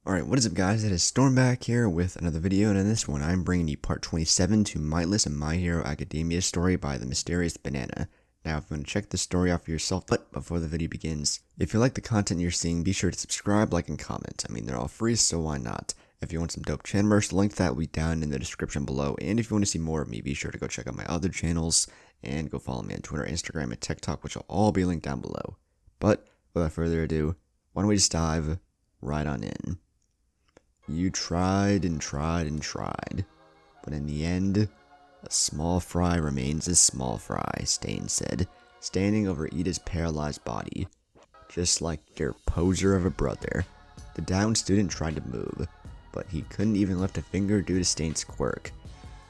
Alright, what is up guys, it is Storm back here with another video, and in this one I'm bringing you part 27 to Mightless and My Hero Academia story by the Mysterious Banana. Now if you want to check this story out for yourself, but before the video begins, if you like the content you're seeing, be sure to subscribe, like, and comment. I mean, they're all free, so why not? If you want some dope channel merch, the link to that will be down in the description below, and if you want to see more of me, be sure to go check out my other channels, and go follow me on Twitter, Instagram, and TikTok, which will all be linked down below. But, without further ado, why don't we just dive right on in. You tried and tried and tried, but in the end, a small fry remains a small fry, Stain said, standing over Ida's paralyzed body. Just like your poser of a brother. The downed student tried to move, but he couldn't even lift a finger due to Stain's quirk.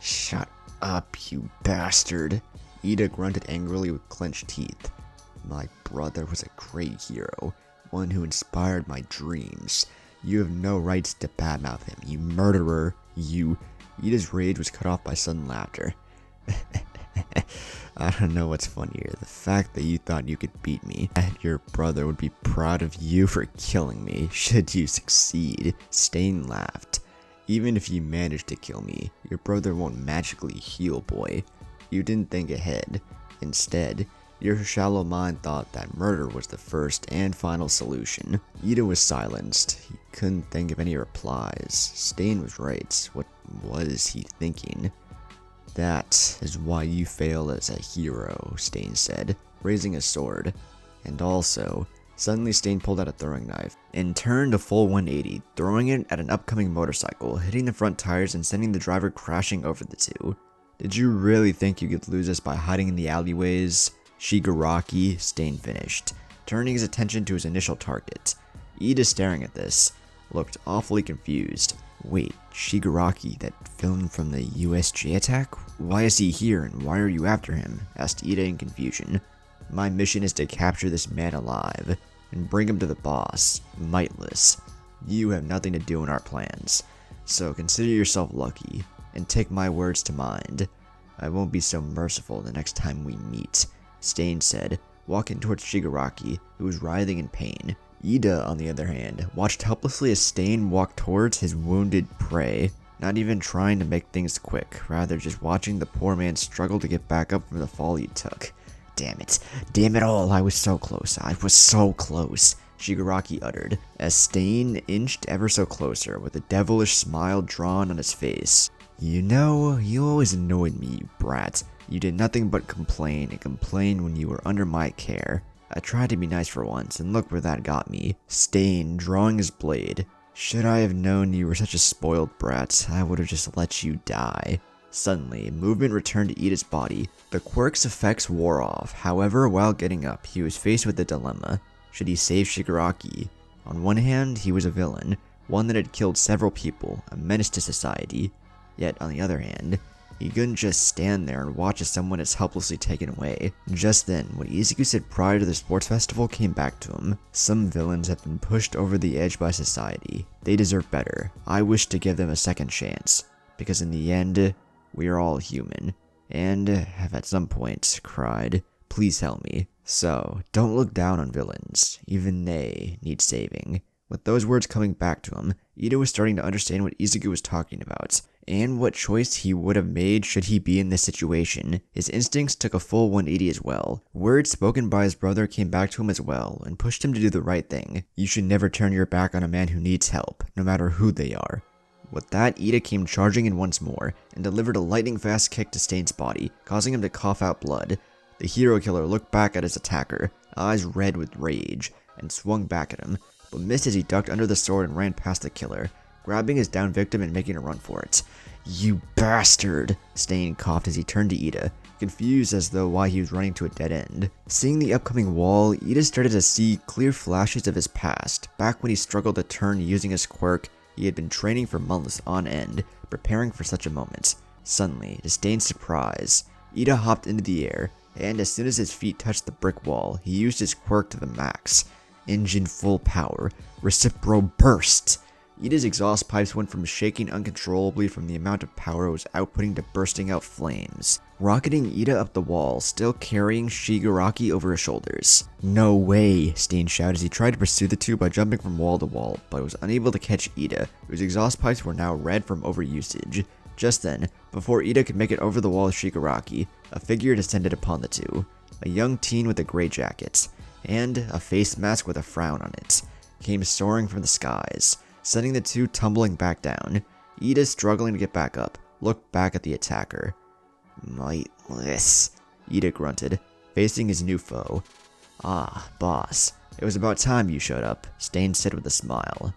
Shut up, you bastard, Ida grunted angrily with clenched teeth. My brother was a great hero, one who inspired my dreams. You have no rights to badmouth him, you murderer, you. Ida's rage was cut off by sudden laughter. I don't know what's funnier, the fact that you thought you could beat me, and your brother would be proud of you for killing me, should you succeed. Stain laughed. Even if you manage to kill me, your brother won't magically heal, boy. You didn't think ahead. Instead, your shallow mind thought that murder was the first and final solution. Ida was silenced. He couldn't think of any replies. Stain was right. What was he thinking? That is why you fail as a hero, Stain said, raising a sword. And also, suddenly Stain pulled out a throwing knife and turned a full 180, throwing it at an upcoming motorcycle, hitting the front tires and sending the driver crashing over the two. Did you really think you could lose us by hiding in the alleyways? Shigaraki, Stain finished, turning his attention to his initial target. Ida, staring at this, looked awfully confused. Wait, Shigaraki, that villain from the USJ attack? Why is he here and why are you after him? Asked Ida in confusion. My mission is to capture this man alive and bring him to the boss, Mightless. You have nothing to do in our plans, so consider yourself lucky and take my words to mind. I won't be so merciful the next time we meet, Stain said, walking towards Shigaraki, who was writhing in pain. Ida, on the other hand, watched helplessly as Stain walked towards his wounded prey, not even trying to make things quick, rather just watching the poor man struggle to get back up from the fall he took. Damn it all, I was so close, Shigaraki uttered, as Stain inched ever so closer with a devilish smile drawn on his face. You know, you always annoyed me, you brat. You did nothing but complain and complain when you were under my care. I tried to be nice for once, and look where that got me. Stain, drawing his blade. Should I have known you were such a spoiled brat, I would have just let you die. Suddenly, movement returned to Ida's body. The quirk's effects wore off. However, while getting up, he was faced with a dilemma. Should he save Shigaraki? On one hand, he was a villain, one that had killed several people, a menace to society. Yet, on the other hand, he couldn't just stand there and watch as someone is helplessly taken away. Just then, what Izuku said prior to the sports festival came back to him. Some villains have been pushed over the edge by society. They deserve better. I wish to give them a second chance, because in the end, we are all human, and have at some point cried, please help me. So, don't look down on villains. Even they need saving. With those words coming back to him, Ida was starting to understand what Izuku was talking about, and what choice he would have made should he be in this situation. His instincts took a full 180 as well. Words spoken by his brother came back to him as well, and pushed him to do the right thing. You should never turn your back on a man who needs help, no matter who they are. With that, Ida came charging in once more, and delivered a lightning-fast kick to Stain's body, causing him to cough out blood. The hero killer looked back at his attacker, eyes red with rage, and swung back at him, but missed as he ducked under the sword and ran past the killer, grabbing his downed victim and making a run for it. You bastard! Stain coughed as he turned to Ida, confused as though why he was running to a dead end. Seeing the upcoming wall, Ida started to see clear flashes of his past, back when he struggled to turn using his quirk. He had been training for months on end, preparing for such a moment. Suddenly, to Stain's surprise, Ida hopped into the air, and as soon as his feet touched the brick wall, he used his quirk to the max. Engine full power, Recipro burst. Ida's exhaust pipes went from shaking uncontrollably from the amount of power it was outputting to bursting out flames, rocketing Ida up the wall, still carrying Shigaraki over his shoulders. "No way," Stain shouted as he tried to pursue the two by jumping from wall to wall, but was unable to catch Ida, whose exhaust pipes were now red from overusage. Just then, before Ida could make it over the wall with Shigaraki, a figure descended upon the two. A young teen with a gray jacket, and a face mask with a frown on it, came soaring from the skies, sending the two tumbling back down. Ida, struggling to get back up, looked back at the attacker. "Mightless," Ida grunted, facing his new foe. "Ah, boss, it was about time you showed up," Stain said with a smile.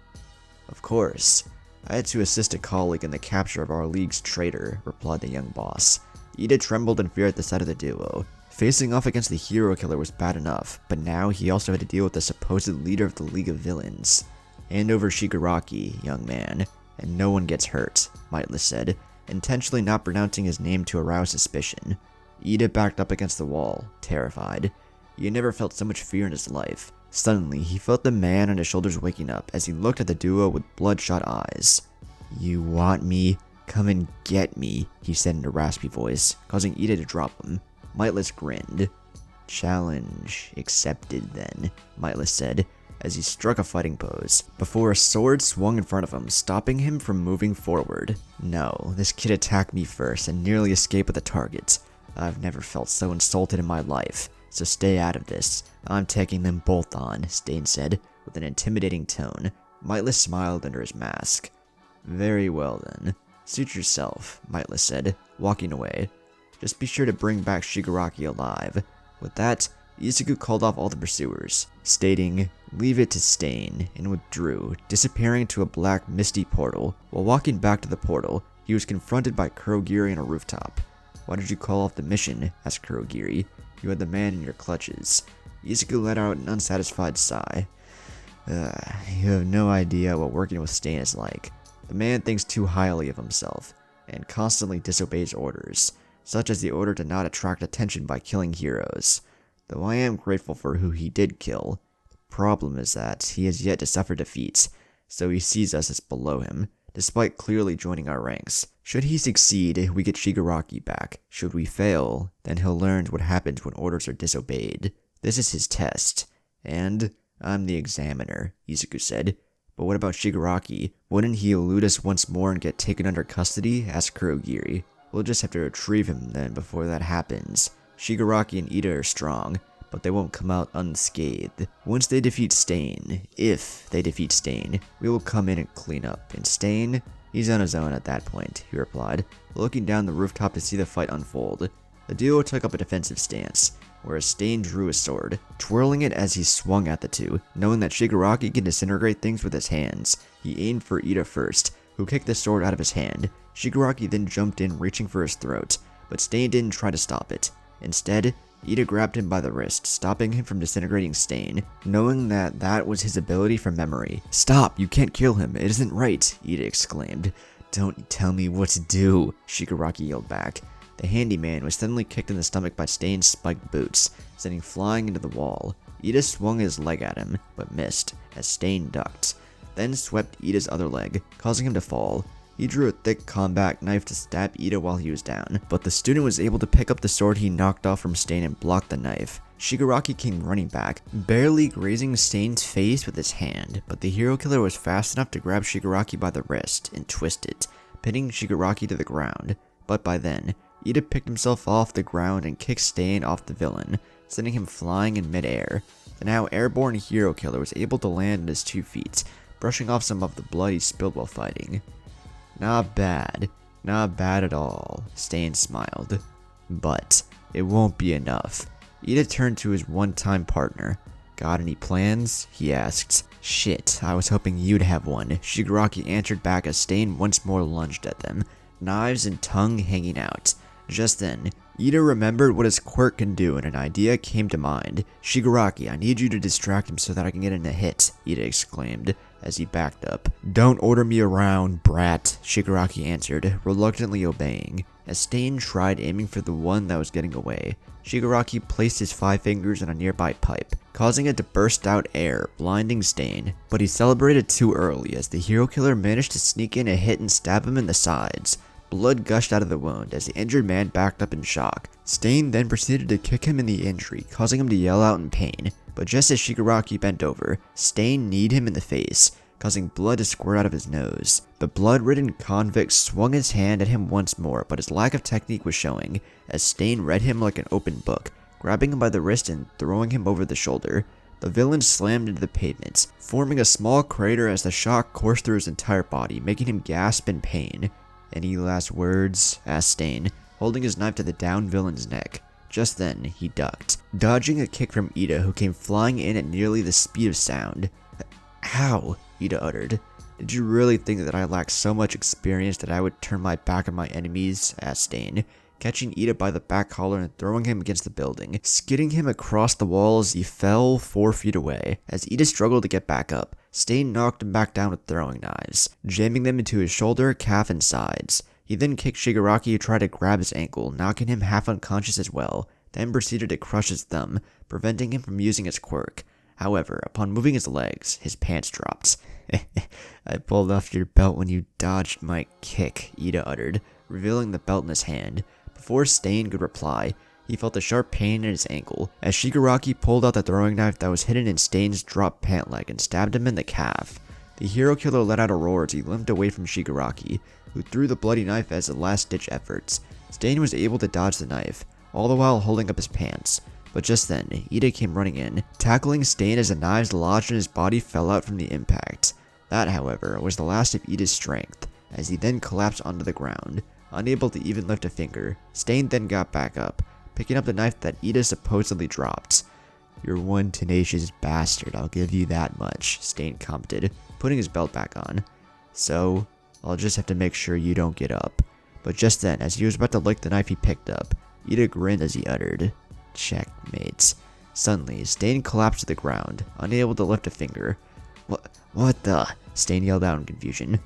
"Of course. I had to assist a colleague in the capture of our league's traitor," replied the young boss. Ida trembled in fear at the sight of the duo. Facing off against the hero killer was bad enough, but now he also had to deal with the supposed leader of the League of Villains. "Hand over Shigaraki, young man, and no one gets hurt," Mightless said, intentionally not pronouncing his name to arouse suspicion. Ida backed up against the wall, terrified. He had never felt so much fear in his life. Suddenly, he felt the man on his shoulders waking up as he looked at the duo with bloodshot eyes. "You want me? Come and get me," he said in a raspy voice, causing Ida to drop him. Mightless grinned. "Challenge accepted then," Mightless said, as he struck a fighting pose, before a sword swung in front of him, stopping him from moving forward. "No, this kid attacked me first and nearly escaped with a target. I've never felt so insulted in my life, so stay out of this. I'm taking them both on," Stain said, with an intimidating tone. Mightless smiled under his mask. "Very well then. Suit yourself," Mightless said, walking away. "Just be sure to bring back Shigaraki alive." With that, Izuku called off all the pursuers, stating, "Leave it to Stain," and withdrew, disappearing into a black, misty portal. While walking back to the portal, he was confronted by Kurogiri on a rooftop. "Why did you call off the mission?" asked Kurogiri. "You had the man in your clutches." Izuku let out an unsatisfied sigh. You have no idea what working with Stain is like. The man thinks too highly of himself, and constantly disobeys orders, such as the order to not attract attention by killing heroes. Though I am grateful for who he did kill, the problem is that he has yet to suffer defeat, so he sees us as below him, despite clearly joining our ranks. Should he succeed, we get Shigaraki back. Should we fail, then he'll learn what happens when orders are disobeyed. This is his test, and I'm the examiner," Izuku said. "But what about Shigaraki? Wouldn't he elude us once more and get taken under custody?" asked Kurogiri. "We'll just have to retrieve him then before that happens. Shigaraki and Ida are strong, but they won't come out unscathed. Once they defeat Stain, if they defeat Stain, we will come in and clean up. And Stain, he's on his own at that point," he replied, looking down the rooftop to see the fight unfold. The duo took up a defensive stance, whereas Stain drew his sword, twirling it as he swung at the two. Knowing that Shigaraki can disintegrate things with his hands, he aimed for Ida first, who kicked the sword out of his hand. Shigaraki then jumped in, reaching for his throat, but Stain didn't try to stop it. Instead, Ida grabbed him by the wrist, stopping him from disintegrating Stain, knowing that that was his ability from memory. "Stop! You can't kill him, it isn't right!" Ida exclaimed. "Don't tell me what to do," Shigaraki yelled back. The handyman was suddenly kicked in the stomach by Stain's spiked boots, sending flying into the wall. Ida swung his leg at him, but missed, as Stain ducked, then swept Ida's other leg, causing him to fall. He drew a thick combat knife to stab Ida while he was down, but the student was able to pick up the sword he knocked off from Stain and block the knife. Shigaraki came running back, barely grazing Stain's face with his hand, but the hero killer was fast enough to grab Shigaraki by the wrist and twist it, pinning Shigaraki to the ground. But by then, Ida picked himself off the ground and kicked Stain off the villain, sending him flying in midair. The now airborne hero killer was able to land on his 2 feet, brushing off some of the blood he spilled while fighting. Not bad at all," Stain smiled. "But it won't be enough." Ida turned to his one-time partner. "Got any plans?" he asked. "Shit, I was hoping you'd have one," Shigaraki answered back as Stain once more lunged at them, knives and tongue hanging out. Just then, Ida remembered what his quirk can do and an idea came to mind. "Shigaraki, I need you to distract him so that I can get in a hit," Ida exclaimed as he backed up. "Don't order me around, brat," Shigaraki answered, reluctantly obeying. As Stain tried aiming for the one that was getting away, Shigaraki placed his 5 fingers on a nearby pipe, causing it to burst out air, blinding Stain. But he celebrated too early as the hero killer managed to sneak in a hit and stab him in the sides. Blood gushed out of the wound as the injured man backed up in shock. Stain then proceeded to kick him in the injury, causing him to yell out in pain. But just as Shigaraki bent over, Stain kneed him in the face, causing blood to squirt out of his nose. The blood-ridden convict swung his hand at him once more, but his lack of technique was showing, as Stain read him like an open book, grabbing him by the wrist and throwing him over the shoulder. The villain slammed into the pavement, forming a small crater as the shock coursed through his entire body, making him gasp in pain. "Any last words?" asked Stain, holding his knife to the downed villain's neck. Just then, he ducked, dodging a kick from Ida, who came flying in at nearly the speed of sound. "How?" Ida uttered. "Did you really think that I lacked so much experience that I would turn my back on my enemies?" asked Stain, catching Ida by the back collar and throwing him against the building, skidding him across the wall as he fell 4 feet away. As Ida struggled to get back up, Stain knocked him back down with throwing knives, jamming them into his shoulder, calf, and sides. He then kicked Shigaraki, who tried to grab his ankle, knocking him half unconscious as well, then proceeded to crush his thumb, preventing him from using his quirk. However, upon moving his legs, his pants dropped. "I pulled off your belt when you dodged my kick," Ida uttered, revealing the belt in his hand. Before Stain could reply, he felt a sharp pain in his ankle, as Shigaraki pulled out the throwing knife that was hidden in Stain's dropped pant leg and stabbed him in the calf. The hero killer let out a roar as he limped away from Shigaraki, who threw the bloody knife as a last-ditch effort. Stain was able to dodge the knife, all the while holding up his pants. But just then, Ida came running in, tackling Stain as the knives lodged in his body fell out from the impact. That, however, was the last of Ida's strength, as he then collapsed onto the ground, unable to even lift a finger. Stain then got back up, picking up the knife that Ida supposedly dropped. "You're one tenacious bastard, I'll give you that much," Stain commented, putting his belt back on. "So, I'll just have to make sure you don't get up." But just then, as he was about to lick the knife he picked up, Ida grinned as he uttered, "Checkmate." Suddenly, Stain collapsed to the ground, unable to lift a finger. What the?" Stain yelled out in confusion.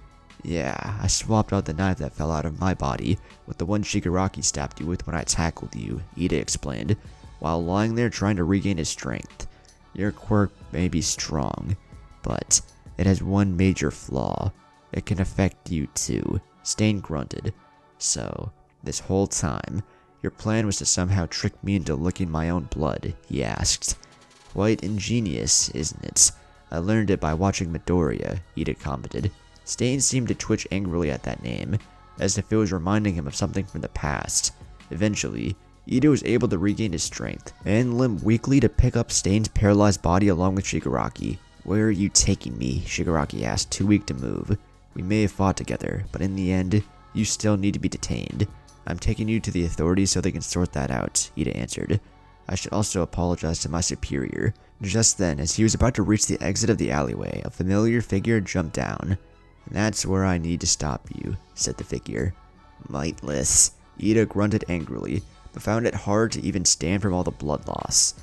"Yeah, I swapped out the knife that fell out of my body with the one Shigaraki stabbed you with when I tackled you," Ida explained, while lying there trying to regain his strength. "Your quirk may be strong, but it has one major flaw. It can affect you too." Stain grunted. "So, this whole time, your plan was to somehow trick me into licking my own blood?" he asked. "Quite ingenious, isn't it? I learned it by watching Midoriya," Ida commented. Stain seemed to twitch angrily at that name, as if it was reminding him of something from the past. Eventually, Ida was able to regain his strength, and limped weakly to pick up Stain's paralyzed body along with Shigaraki. "Where are you taking me?" Shigaraki asked, too weak to move. "We may have fought together, but in the end, you still need to be detained. I'm taking you to the authorities so they can sort that out," Ida answered. "I should also apologize to my superior." Just then, as he was about to reach the exit of the alleyway, a familiar figure jumped down. "That's where I need to stop you," said the figure. "Mightless." Ida grunted angrily, but found it hard to even stand from all the blood loss.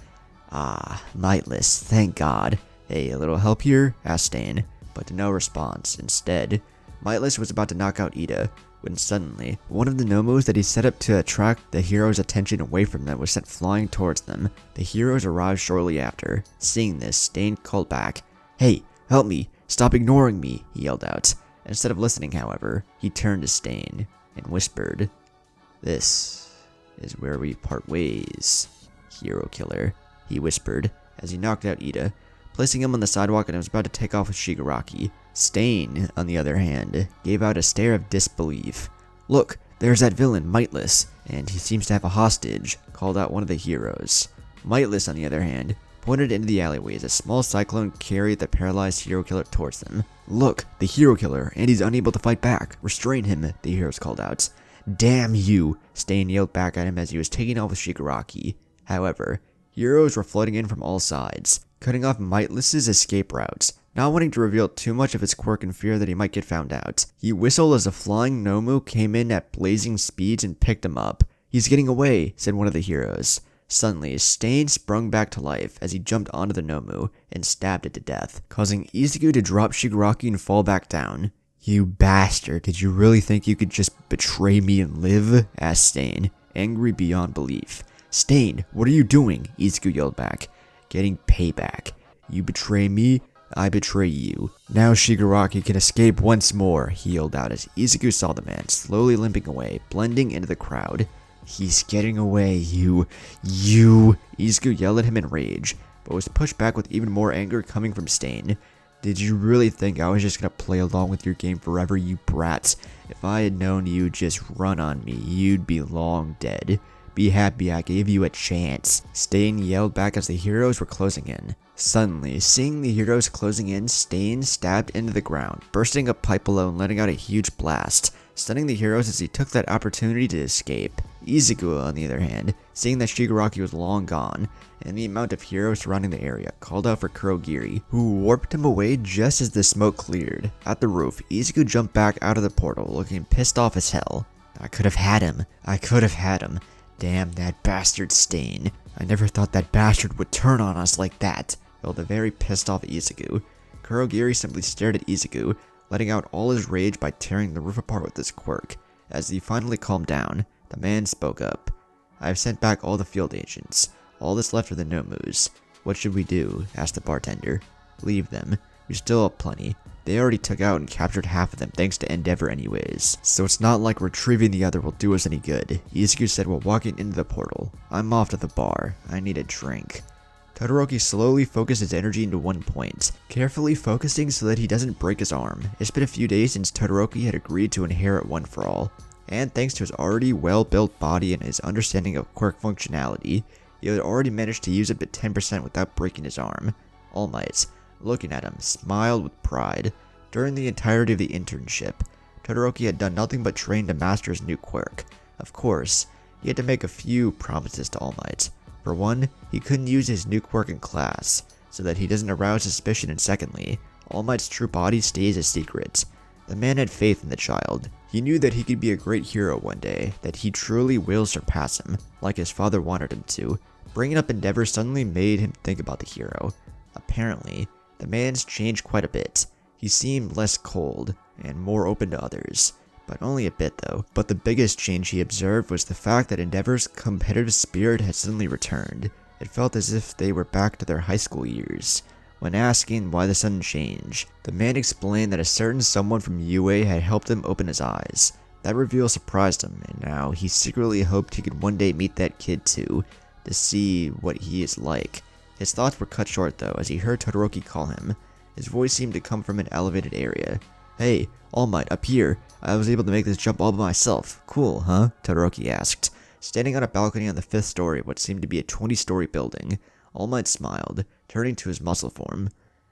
"Ah, Mightless, thank God. Hey, a little help here?" asked Stain, but to no response. Instead, Mightless was about to knock out Ida, when suddenly, one of the Nomos that he set up to attract the hero's attention away from them was sent flying towards them. The heroes arrived shortly after. Seeing this, Stain called back, "Hey, help me! Stop ignoring me!" he yelled out. Instead of listening, however, he turned to Stain and whispered, "This is where we part ways, hero killer," he whispered as he knocked out Ida, placing him on the sidewalk and was about to take off with Shigaraki. Stain, on the other hand, gave out a stare of disbelief. "Look, there's that villain, Mightless, and he seems to have a hostage," called out one of the heroes. Mightless, on the other hand, pointed into the alleyway as a small cyclone carried the paralyzed hero killer towards them. "Look, the hero killer, and he's unable to fight back. Restrain him," the heroes called out. "Damn you!" Stain yelled back at him as he was taking off with Shigaraki. However, heroes were flooding in from all sides, cutting off Mightless's escape routes. Not wanting to reveal too much of his quirk in fear that he might get found out, he whistled as a flying Nomu came in at blazing speeds and picked him up. "He's getting away," said one of the heroes. Suddenly, Stain sprung back to life as he jumped onto the Nomu and stabbed it to death, causing Izuku to drop Shigaraki and fall back down. You bastard, did you really think you could just betray me and live? Asked Stain, angry beyond belief. Stain, what are you doing? Izuku yelled back. Getting payback. You betray me, I betray you. Now Shigaraki can escape once more, he yelled out as Izuku saw the man slowly limping away, blending into the crowd. He's getting away, you. Izuku yelled at him in rage, but was pushed back with even more anger coming from Stain. Did you really think I was just gonna play along with your game forever, you brats? If I had known you'd just run on me, you'd be long dead. Be happy I gave you a chance. Stain yelled back as the heroes were closing in. Suddenly, seeing the heroes closing in, Stain stabbed into the ground, bursting a pipe below and letting out a huge blast, stunning the heroes as he took that opportunity to escape. Izuku, on the other hand, seeing that Shigaraki was long gone, and the amount of heroes surrounding the area, called out for Kurogiri, who warped him away just as the smoke cleared. At the roof, Izuku jumped back out of the portal, looking pissed off as hell. I could have had him. Damn that bastard Stain. I never thought that bastard would turn on us like that, yelled the very pissed off Izuku. Kurogiri simply stared at Izuku, letting out all his rage by tearing the roof apart with his quirk. As he finally calmed down, the man spoke up. I have sent back all the field agents. All that's left are the Nomus. What should we do? Asked the bartender. Leave them. We still have plenty. They already took out and captured half of them thanks to Endeavor anyways. So it's not like retrieving the other will do us any good, Izuku said while walking into the portal. I'm off to the bar. I need a drink. Todoroki slowly focused his energy into one point, carefully focusing so that he doesn't break his arm. It's been a few days since Todoroki had agreed to inherit One for All, and thanks to his already well-built body and his understanding of quirk functionality, he had already managed to use it at 10% without breaking his arm. All Might, looking at him, smiled with pride. During the entirety of the internship, Todoroki had done nothing but train to master his new quirk. Of course, he had to make a few promises to All Might. For one, he couldn't use his new quirk in class, so that he doesn't arouse suspicion, and secondly, All Might's true body stays a secret. The man had faith in the child. He knew that he could be a great hero one day, that he truly will surpass him, like his father wanted him to. Bringing up Endeavor suddenly made him think about the hero. Apparently, the man's changed quite a bit. He seemed less cold, and more open to others. But only a bit though. But the biggest change he observed was the fact that Endeavor's competitive spirit had suddenly returned. It felt as if they were back to their high school years. When asking why the sudden change, the man explained that a certain someone from Yuuei had helped him open his eyes. That reveal surprised him, and now he secretly hoped he could one day meet that kid too, to see what he is like. His thoughts were cut short though as he heard Todoroki call him. His voice seemed to come from an elevated area. Hey, All Might, up here. I was able to make this jump all by myself. Cool, huh? Todoroki asked. Standing on a balcony on the 5th story of what seemed to be a 20-story building, All Might smiled, turning to his muscle form.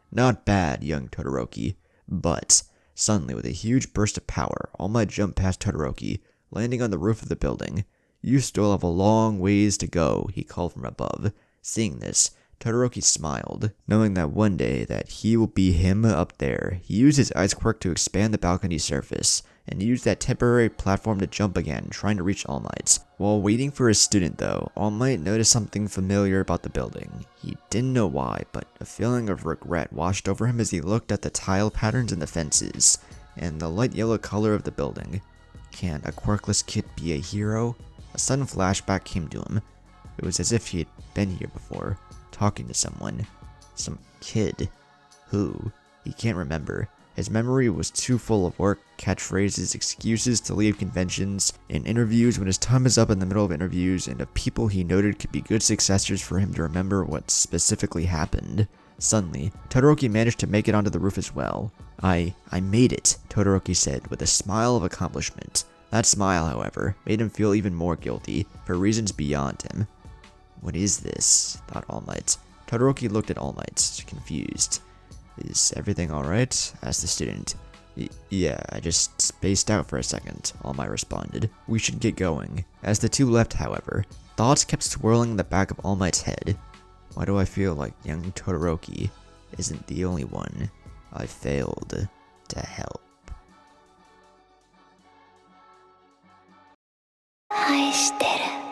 Not bad, young Todoroki. But, suddenly with a huge burst of power, All Might jumped past Todoroki, landing on the roof of the building. You still have a long ways to go, he called from above. Seeing this, Todoroki smiled, knowing that one day that he will be him up there. He used his ice quirk to expand the balcony surface, and used that temporary platform to jump again, trying to reach All Might. While waiting for his student though, All Might noticed something familiar about the building. He didn't know why, but a feeling of regret washed over him as he looked at the tile patterns in the fences, and the light yellow color of the building. Can a quirkless kid be a hero? A sudden flashback came to him. It was as if he had been here before, talking to someone. Some kid. Who? He can't remember. His memory was too full of work, catchphrases, excuses to leave conventions, and interviews when his time is up in the middle of interviews, and of people he noted could be good successors for him to remember what specifically happened. Suddenly, Todoroki managed to make it onto the roof as well. I made it, Todoroki said with a smile of accomplishment. That smile, however, made him feel even more guilty, for reasons beyond him. What is this? Thought All Might. Todoroki looked at All Might, confused. Is everything alright? Asked the student. Yeah, I just spaced out for a second, All Might responded. We should get going. As the two left, however, thoughts kept swirling in the back of All Might's head. Why do I feel like young Todoroki isn't the only one I failed to help? 愛してる